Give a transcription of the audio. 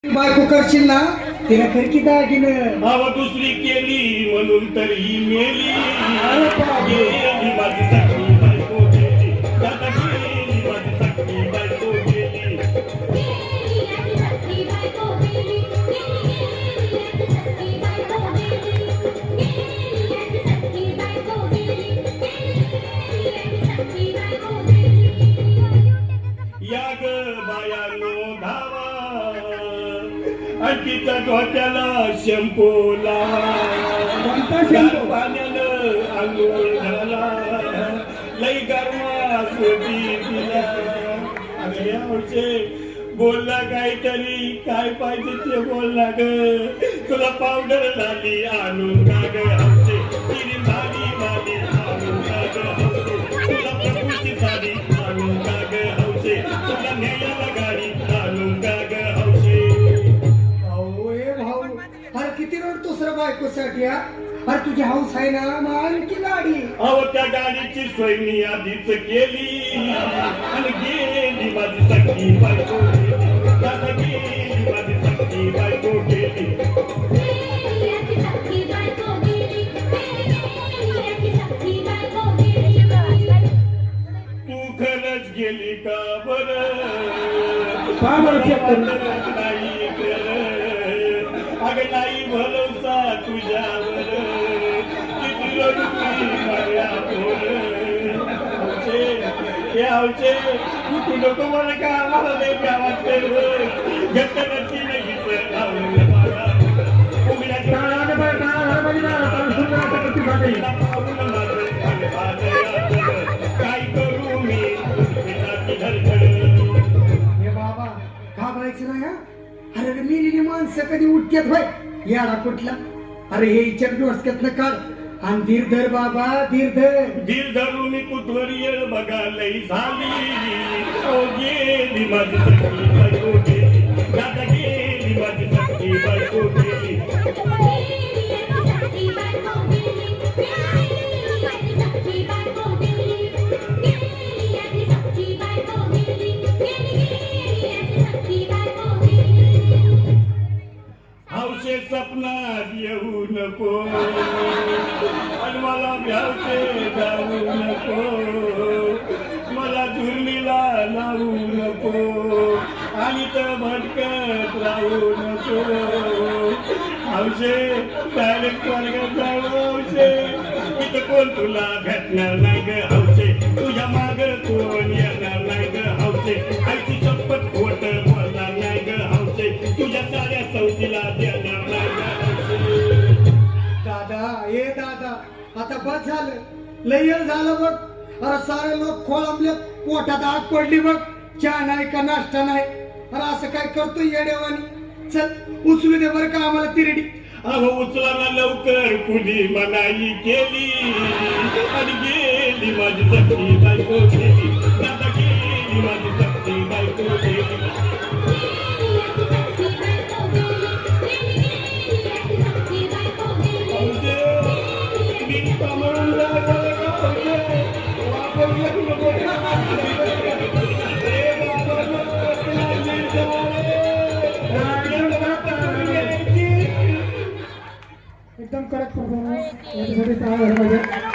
बायको करशील ना तिला खरकी दागिनं भाव दुसरी केली म्हणून तरी मेली अरे बापरे. गेली माझी सखी बायको गेली दादा गेली माझी सखी बायको गेली या ग बायानो धावा आणि तिच्या डोक्याला शॅम्पू कोणता लावा shampoo? पाण्यानं आंघोळ घाला लई गरमास तिला अगं यावचे बोलला काहीतरी काय पाहिजे ते बोलला ग तुला पावडर झाली आणून का ग आमचे तिने झाली माझी आणून का ग हौसे तुला प्रकृती झाली आणून का ग हौसे तुला न्यायाला गाडी आणून का ग हौसे भाऊ ए भाऊ अरे किती रडतोस रे बायकोसाठी हा अरे तुझी हाऊस आहे ना मग आणखी गाडी अहो त्या गाडीची सोय मी आधीच केली आणि गेली माझी सखी बायको गेली दादा गेली माझी सखी बायको गेली तू खरंच गेली का बरं का बरं check करू? नाही अगं नाही भरोसा तुझ्यावर किती रडती माझ्यावर हौसे, हे हौसे, तू नको मला का आम्हाला नाही गावात घट्ट नक्की नाही आवडलं मला उघड्या काय करू मी धडधड हे बाबा घाबरायचं नाही हा अरे रे मेलेली माणसं कधी उठतात होय याडा कुठला अरे हे इच्छा डोसक्यातनं काढ आणि धीर धर बाबा धीर धर धीर धरून कुठवर येळ बघा लई झाली ओ गेली माझी सखी बायको गेली दादा गेली माझी सखी बायको गेली हौसे सपनात येऊ नको आणि मला भ्यावते जाऊ नको मला झुरलीला लावू नको आणि तर भटकत राहू नको हौसे डायरेक्ट स्वर्गात जाऊ हौसे इथं कोण तुला भेटणार नाही ग हौसे तुझ्या माग कोण येणार नाही ग हौसे आईची चप्पट खोट बोलणार नाही ग हौसे तुझ्या साऱ्या सौदीला देणार नाही ग हौसे दादा ए दादा आता बस झालं लय वेळ झालं बघ अरे सारे लोक खोळंबले पोटात आग पडली बघ चहा नाही का नाश्ता नाही अरे असं काय करतो येड्यावानी चल उचलू दे बरं का आम्हाला तिरडी अहो उचलाना लवकर कुणी मनाई केली आणि गेली माझी सखी बायको गेली दादा गेली माझी सखी बायको गेली हौसे, मी कमळून जायचं का हौसे? वापस येऊ नको. ए बाबा, मी जवान एकदम कडक परफॉर्मन्स याच्यासाठी टाळ्या वाजवा.